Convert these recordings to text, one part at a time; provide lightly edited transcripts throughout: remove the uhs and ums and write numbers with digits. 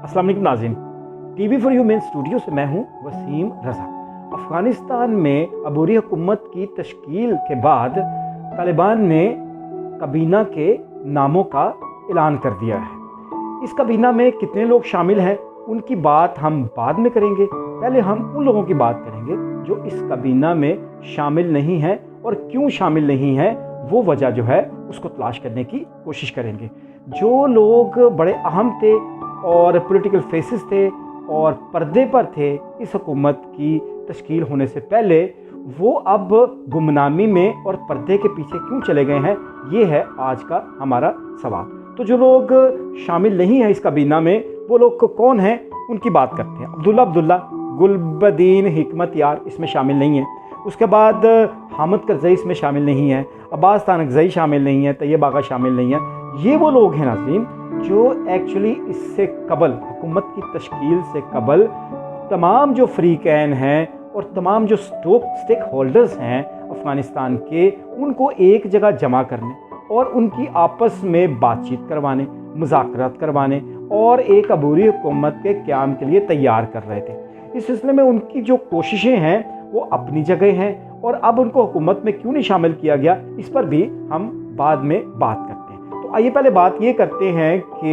अस्सलाम वालेकुम नाज़रीन, TV for you main studio से मैं हूं वसीम रज़ा। अफ़गानिस्तान में अबूरी हुकूमत की तश्कील के बाद तालिबान ने काबीना के नामों का ऐलान कर दिया है। इस काबीना में कितने लोग शामिल हैं उनकी बात हम बाद में करेंगे। पहले हम उन लोगों की बात करेंगे जो इस काबीना में शामिल नहीं हैं और क्यों शामिल नहीं हैं, वो वजह जो है उसको तलाश करने की कोशिश करेंगे। जो लोग बड़े अहम थे और पॉलिटिकल फेसेस थे और पर्दे पर थे इस हुकूमत की तश्कील होने से पहले, वो अब गुमनामी में और पर्दे के पीछे क्यों चले गए हैं, ये है आज का हमारा सवाल। तो जो लोग शामिल नहीं हैं इस काबीना में, वो लोग कौन हैं उनकी बात करते हैं। अब्दुल्ला, गुलबदीन हिकमत यार इसमें शामिल नहीं है। उसके बाद हामिद करज़ई इसमें शामिल नहीं है, अब्बास तानकज़ई शामिल नहीं है, तैयब आगा शामिल नहीं है। ये वो लोग हैं नाज़रीन जो एक्चुअली इससे कबल, हुकूमत की तश्कील से कबल, तमाम जो फ्रीकैन हैं और तमाम जो स्टेक होल्डर्स हैं अफ़गानिस्तान के, उनको एक जगह जमा करने और उनकी आपस में बातचीत करवाने, मुज़ाकरात करवाने और एक अबूरी हुकूमत के क़याम के लिए तैयार कर रहे थे। इस सिलसिले में उनकी जो कोशिशें हैं वो अपनी जगह हैं और अब उनको हुकूमत में क्यों नहीं शामिल किया गया, इस पर भी हम बाद में बात करते हैं। तो आइए पहले बात ये करते हैं कि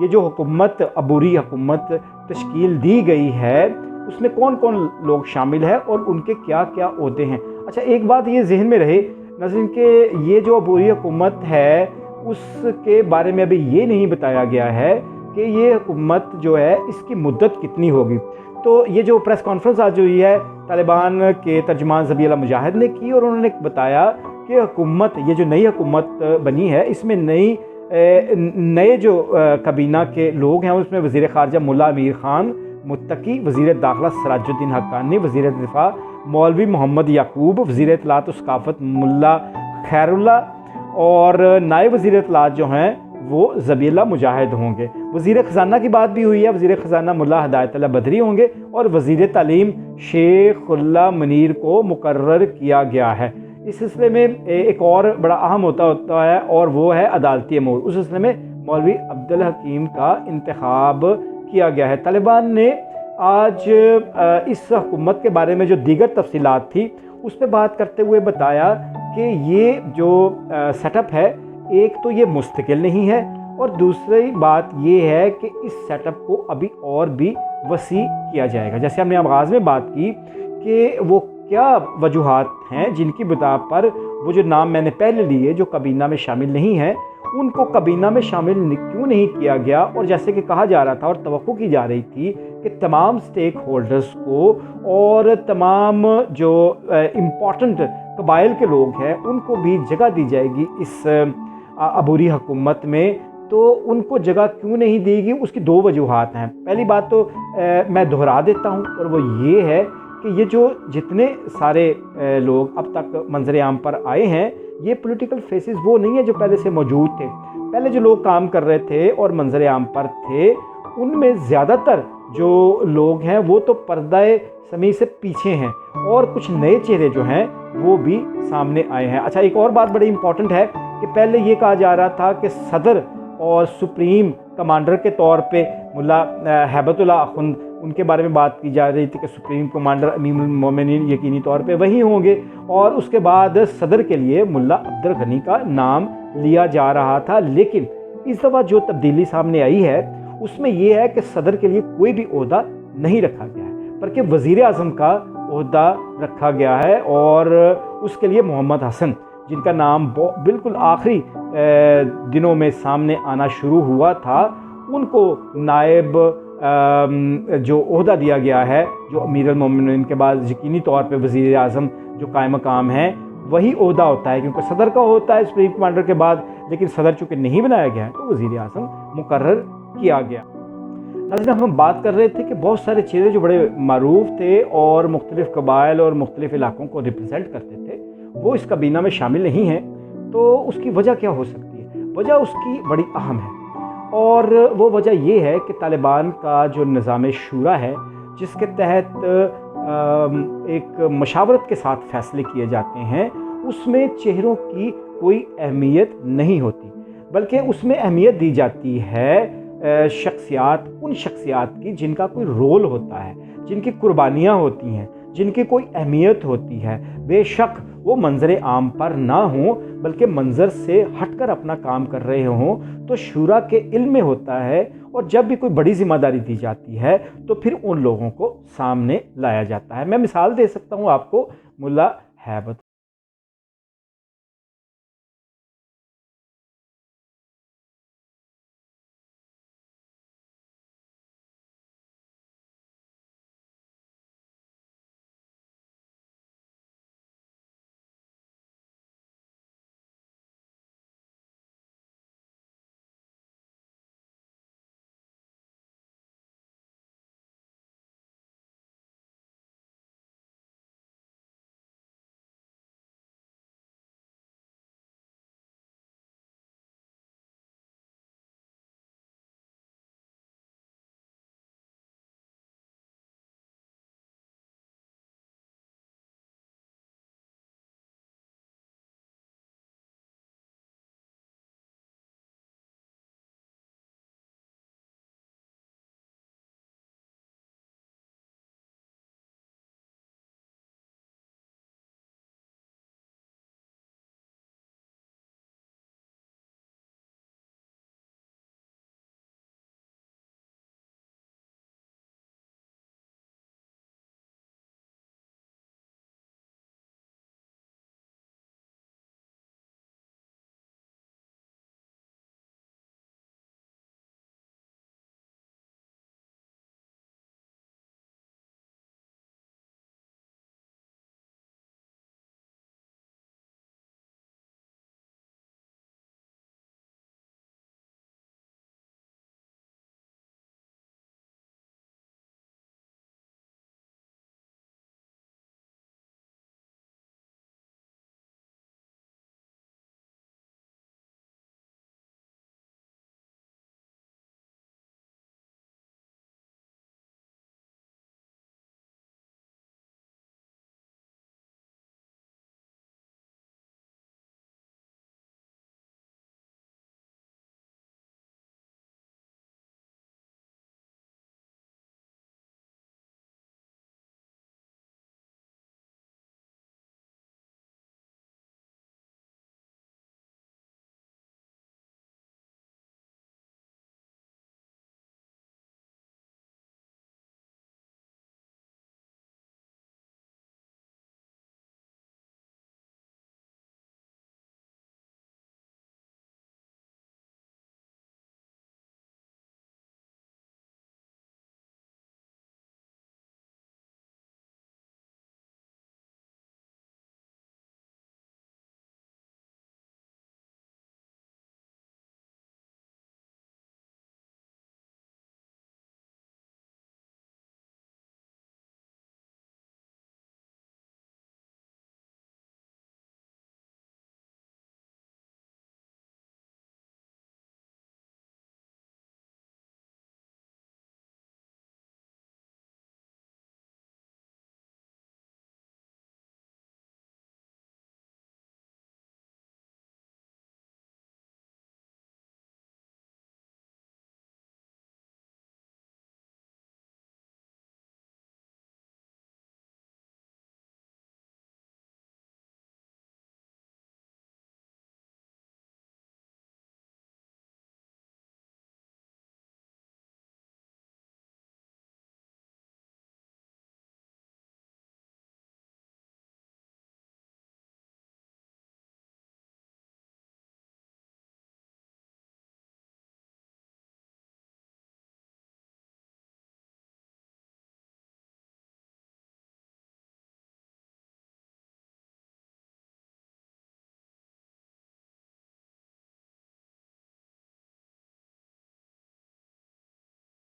ये जो हुकूमत, अबूरी हुकूमत तश्कील दी गई है, उसमें कौन कौन लोग शामिल हैं और उनके क्या क्या ओहदे हैं। अच्छा, एक बात ये जहन में रहे नाज़रीन कि ये जो अबूरी हुकूमत है उसके बारे में अभी ये नहीं बताया गया है कि ये हुकूमत जो है इसकी मुद्दत कितनी होगी। तो ये जो प्रेस कॉन्फ्रेंस आज हुई है तालिबान के तर्जुमान ज़बीहुल्लाह मुजाहिद ने की और उन्होंने बताया कि हुकूमत, ये जो नई हुकूमत बनी है, इसमें नए जो काबीना के लोग हैं उसमें वज़ीर ख़ारजा मुल्ला अमीर ख़ान मुत्तकी, वज़ीर दाखिला सराजुद्दीन हक्कानी, वज़ीर दिफ़ा मौलवी मोहम्मद याकूब, वज़ीर इत्तलात व सक़ाफ़त मुल्ला खैरुल्ला और नायब वज़ीर इत्तलात जो हैं वो ज़बीहुल्लाह मुजाहिद होंगे। वज़ीर ख़ज़ाना की बात भी हुई है, वज़ीर ख़ज़ाना मुल्ला हिदायतुल्लाह बदरी होंगे और वज़ीर तालीम शेखुल्लाह मुनीर को मुकर्रर किया गया है। इस सिलसिले में एक और बड़ा अहम होता है और वो है अदालती अमूर। उस सिलसिले में मौलवी अब्दुल हकीम का इंतखाब किया गया है। तालिबान ने आज इस हुकूमत के बारे में जो दीगर तफसीलात थी उस पर बात करते हुए बताया कि ये जो सेटअप है, एक तो ये मुस्तकिल नहीं है और दूसरी बात ये है कि इस सेटअप को अभी और भी वसी किया जाएगा। जैसे हमने आगाज़ में बात की कि वो क्या वजूहात हैं जिनकी बिना पर वो जो नाम मैंने पहले लिए जो काबीना में शामिल नहीं हैं, उनको काबीना में शामिल क्यों नहीं किया गया। और जैसे कि कहा जा रहा था और तवक्को की जा रही थी कि तमाम स्टेक होल्डर्स को और तमाम जो इम्पॉर्टेंट कबाइल के लोग हैं उनको भी जगह दी जाएगी इस अबूरी हुकूमत में, तो उनको जगह क्यों नहीं देगी, उसकी दो वजूहात हैं। पहली बात तो मैं दोहरा देता हूँ और वो ये है कि ये जो जितने सारे लोग अब तक मंजर आम पर आए हैं, ये पॉलिटिकल फेसेस वो नहीं है जो पहले से मौजूद थे। पहले जो लोग काम कर रहे थे और मंजर आम पर थे, उनमें ज़्यादातर जो लोग हैं वो तो पर्दाए समी से पीछे हैं और कुछ नए चेहरे जो हैं वो भी सामने आए हैं। अच्छा, एक और बात बड़ी इंपॉर्टेंट है कि पहले ये कहा जा रहा था कि सदर और सुप्रीम कमांडर के तौर पे मुल्ला हैबतुल्लाह अखुंद, उनके बारे में बात की जा रही थी कि सुप्रीम कमांडर अमीरुल मोमिनीन यकीनी तौर पे वही होंगे और उसके बाद सदर के लिए मुल्ला अब्दुल गनी का नाम लिया जा रहा था। लेकिन इस दफ़ा जो तब्दीली सामने आई है उसमें यह है कि सदर के लिए कोई भी ओहदा नहीं रखा गया है, बल्कि वज़ीर आज़म का ओहदा रखा गया है और उसके लिए मोहम्मद हसन, जिनका नाम बिल्कुल आखिरी दिनों में सामने आना शुरू हुआ था, उनको नायब जो ओहदा दिया गया है, जो अमीरुल मोमिनीन के बाद यकीनी तौर पे वज़ीर आज़म जो कायम मकाम है वही ओहदा होता है, क्योंकि सदर का होता है सुप्रीम कमांडर के बाद, लेकिन सदर चूँकि नहीं बनाया गया है तो वज़ीर आज़म मुकर्रर किया गया। नाज़रीन, हम बात कर रहे थे कि बहुत सारे चेहरे जो बड़े मारूफ थे और मुख्तलिफ़ कबाइल और मुख्तलिफ़ इलाकों को रिप्रेजेंट करते थे वो इस काबीना में शामिल नहीं हैं। तो उसकी वजह क्या हो सकती है? वजह उसकी बड़ी अहम है और वो वजह ये है कि तालिबान का जो निज़ाम शूरा है, जिसके तहत एक मशावरत के साथ फ़ैसले किए जाते हैं, उसमें चेहरों की कोई अहमियत नहीं होती, बल्कि उसमें अहमियत दी जाती है शख्सियात, उन शख्सियात की जिनका कोई रोल होता है, जिनकी कुर्बानियाँ होती हैं, जिनकी कोई अहमियत होती है, बेशक वो मंजर आम पर ना हों बल्कि मंजर से हटकर अपना काम कर रहे हों, तो शूरा के इल्म में होता है। और जब भी कोई बड़ी जिम्मेदारी दी जाती है तो फिर उन लोगों को सामने लाया जाता है। मैं मिसाल दे सकता हूँ आपको, मुल्ला हैबत।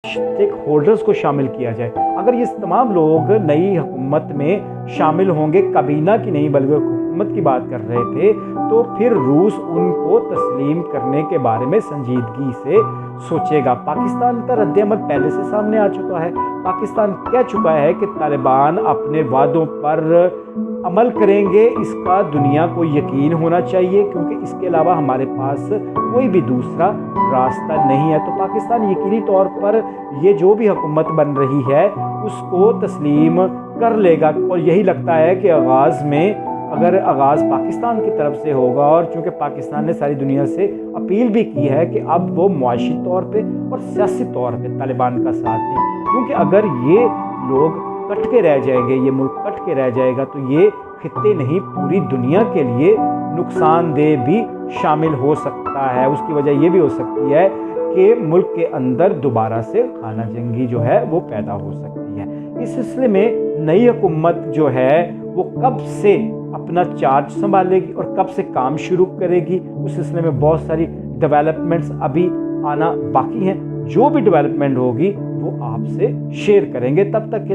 स्टेक होल्डर्स को शामिल किया जाए। अगर ये तमाम लोग नई हुकूमत में शामिल होंगे, काबीना की नहीं बल्कि हुकूमत की बात कर रहे थे, तो फिर रूस उनको तस्लीम करने के बारे में संजीदगी से सोचेगा। पाकिस्तान का रद्द-ए-अमल पहले से सामने आ चुका है। पाकिस्तान कह चुका है कि तालिबान अपने वादों पर अमल करेंगे, इसका दुनिया को यकीन होना चाहिए, क्योंकि इसके अलावा हमारे पास कोई भी दूसरा रास्ता नहीं है। तो पाकिस्तान यकीनी तौर पर ये जो भी हुकूमत बन रही है उसको तस्लीम कर लेगा। और यही लगता है कि अगर आगाज़ पाकिस्तान की तरफ से होगा, और चूँकि पाकिस्तान ने सारी दुनिया से अपील भी की है कि अब वो मुआशी तौर पे और सियासी तौर पे तालिबान का साथ दें, क्योंकि अगर ये लोग कट के रह जाएंगे, ये मुल्क कट के रह जाएगा, तो ये खित्ते नहीं पूरी दुनिया के लिए नुकसानदेह भी शामिल हो सकता है। उसकी वजह ये भी हो सकती है कि मुल्क के अंदर दोबारा से खाना जंगी जो है वो पैदा हो सकती है। इस सिलसिले में नई हुकूमत जो है वो कब से अपना चार्ज संभालेगी और कब से काम शुरू करेगी, उस सिलसिले में बहुत सारी डेवलपमेंट्स अभी आना बाकी हैं। जो भी डेवलपमेंट होगी वो आपसे शेयर करेंगे। तब तक के